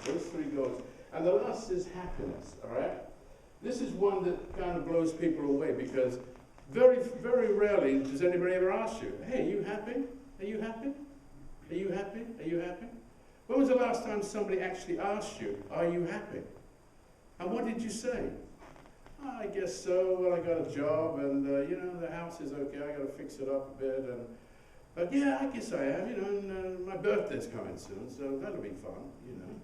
Those three goals. And the last is happiness, all right? This is one that kind of blows people away because very, very rarely does anybody ever ask you, hey, are you happy? Are you happy? Are you happy? Are you happy? When was the last time somebody actually asked you, are you happy? And what did you say? Oh, I guess so. Well, I got a job and, you know, the house is okay. I got to fix it up a bit. But yeah, I guess I am, you know, and my birthday's coming soon, so that'll be fun, you know.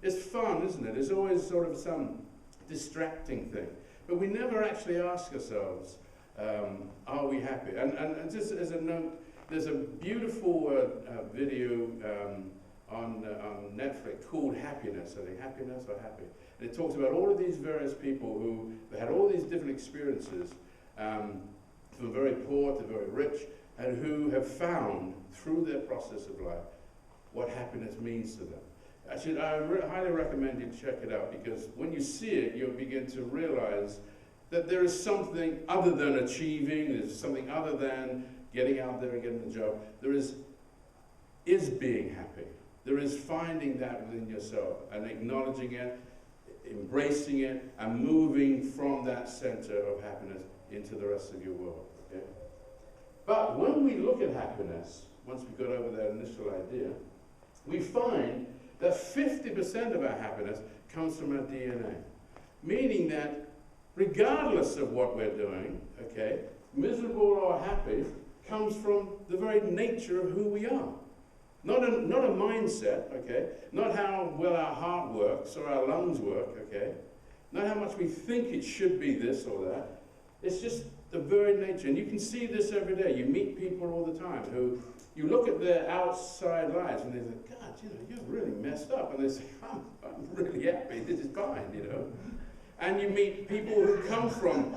It's fun, isn't it? It's always sort of some distracting thing. But we never actually ask ourselves, are we happy? And just as a note, there's a beautiful video on Netflix called Happiness, I think, Happiness or Happy. And it talks about all of these various people who had all these different experiences, from very poor to very rich, and who have found through their process of life what happiness means to them. Actually, I highly recommend you check it out, because when you see it, you'll begin to realize that there is something other than achieving, there's something other than getting out there and getting the job. There is being happy. There is finding that within yourself and acknowledging it, embracing it, and moving from that center of happiness into the rest of your world. Okay? But when we look at happiness, once we've got over that initial idea, we find that 50% of our happiness comes from our DNA. Meaning that regardless of what we're doing, okay, miserable or happy comes from the very nature of who we are. Not a mindset, okay? Not how well our heart works or our lungs work, okay? Not how much we think it should be this or that. It's just the very nature. And you can see this every day. You meet people all the time who, you look at their outside lives and they say, God, you know, you're really messed up. And they say, I'm really happy, this is fine, you know. And you meet people who come from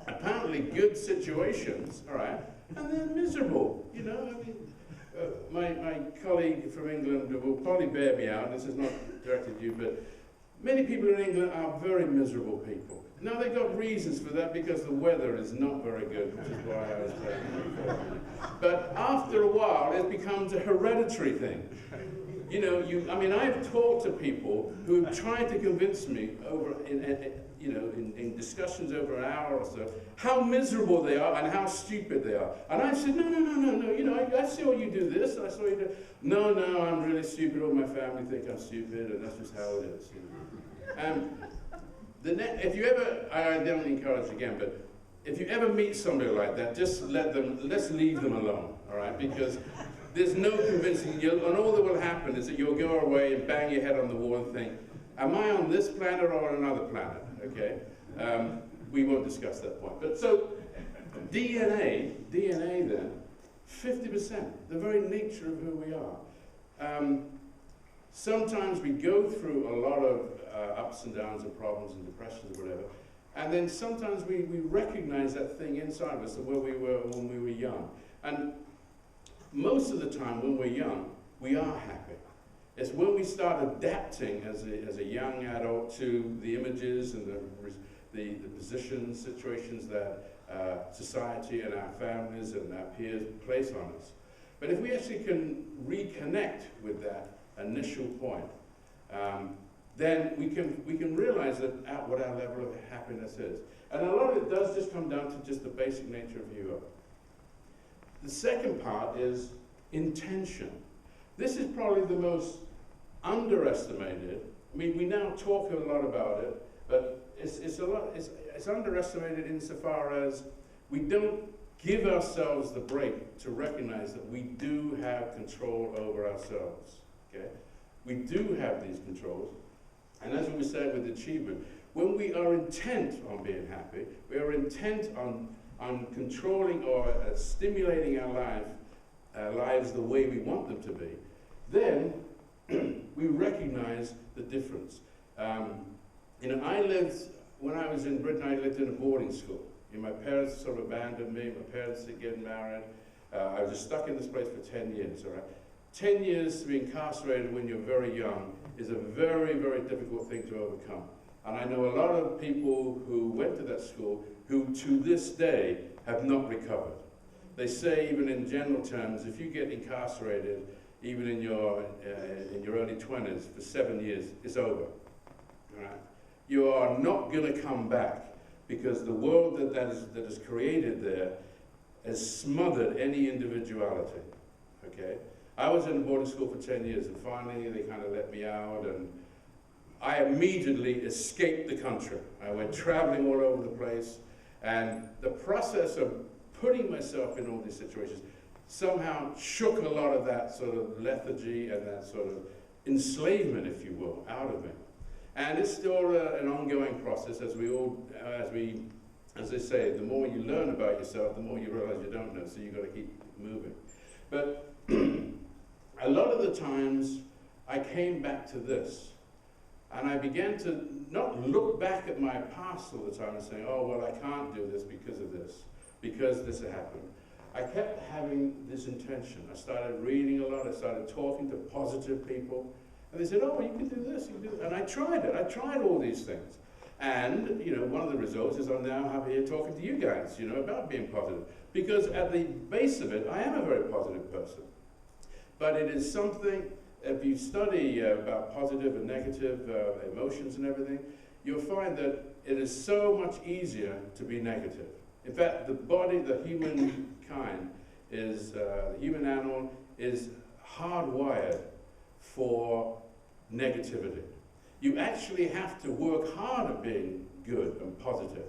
apparently good situations, all right, and they're miserable, you know. I mean, my colleague from England will probably bear me out, this is not directed to you, but many people in England are very miserable people. Now, they've got reasons for that because the weather is not very good, which is why I was there. But after a while, it becomes a hereditary thing. You know, I mean, I've talked to people who have tried to convince me over, in discussions over an hour or so, how miserable they are and how stupid they are. And I've said, no, you know, I saw you do this, I saw you do, no, I'm really stupid, all my family think I'm stupid, and that's just how it is. You know? If you ever, I don't encourage again, but if you ever meet somebody like that, just let's leave them alone, all right? Because there's no convincing you, and all that will happen is that you'll go away and bang your head on the wall and think, am I on this planet or on another planet, okay? We won't discuss that point. But so, DNA then, 50%, the very nature of who we are. Sometimes we go through a lot of ups and downs and problems and depressions or whatever, and then sometimes we recognize that thing inside of us of where we were when we were young. And most of the time when we're young, we are happy. It's when we start adapting as a young adult to the images and the positions, situations that society and our families and our peers place on us. But if we actually can reconnect with that initial point, then we can realize that what our level of happiness is. And a lot of it does just come down to just the basic nature of who you are. The second part is intention. This is probably the most underestimated. I mean, we now talk a lot about it, but it's underestimated insofar as we don't give ourselves the break to recognize that we do have control over ourselves. Okay? We do have these controls, and as we said with achievement, when we are intent on being happy, we are intent on controlling or stimulating our lives the way we want them to be, then we recognize the difference. You know, when I was in Britain, I lived in a boarding school. You know, my parents sort of abandoned me, my parents were getting married. I was just stuck in this place for 10 years, all right? 10 years to be incarcerated when you're very young is a very, very difficult thing to overcome. And I know a lot of people who went to that school who to this day have not recovered. They say, even in general terms, if you get incarcerated, even in your early 20s, for 7 years, it's over. All right? You are not going to come back, because the world that is created there has smothered any individuality. Okay? I was in boarding school for 10 years, and finally they kind of let me out, and I immediately escaped the country. I went traveling all over the place, and the process of putting myself in all these situations somehow shook a lot of that sort of lethargy and that sort of enslavement, if you will, out of me. And it's still an ongoing process, as they say, the more you learn about yourself, the more you realize you don't know, so you've got to keep moving. But a lot of the times, I came back to this. And I began to not look back at my past all the time and saying, oh, well, I can't do this because of this, because this happened. I kept having this intention. I started reading a lot. I started talking to positive people. And they said, oh, you can do this, you can do that. And I tried it. I tried all these things. And, you know, one of the results is I'm now here talking to you guys, you know, about being positive. Because at the base of it, I am a very positive person. But it is something. If you study about positive and negative emotions and everything, you'll find that it is so much easier to be negative. In fact, the body, the human kind, the human animal is hardwired for negativity. You actually have to work hard at being good and positive.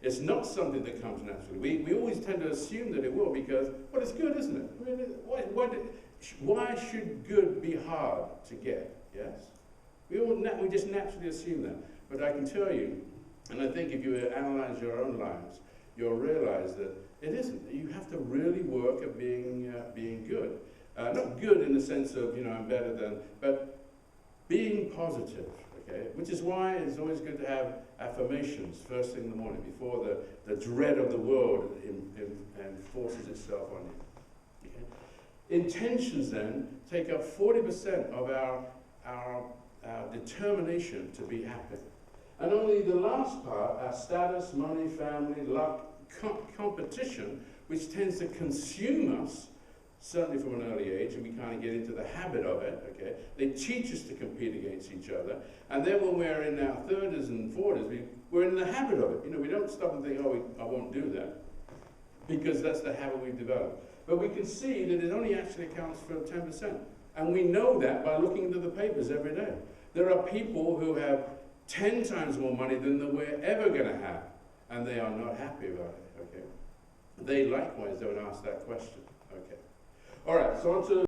It's not something that comes naturally. We always tend to assume that it will because, well, it's good, isn't it? I mean, why should good be hard to get? Yes? We just naturally assume that. But I can tell you, and I think if you analyze your own lives, you'll realize that it isn't. You have to really work at being good. Not good in the sense of, you know, I'm better than, but being positive, okay? Which is why it's always good to have affirmations first thing in the morning before the dread of the world forces itself on you. Intentions then take up 40% of our determination to be happy. And only the last part, our status, money, family, luck, competition, which tends to consume us, certainly from an early age, and we kind of get into the habit of it, okay? They teach us to compete against each other. And then when we're in our 30s and 40s, we're in the habit of it. You know, we don't stop and think, oh, I won't do that, because that's the habit we've developed. But we can see that it only actually accounts for 10%. And we know that by looking into the papers every day. There are people who have 10 times more money than we're ever going to have, and they are not happy about it, okay? They likewise don't ask that question, okay? All right, so on to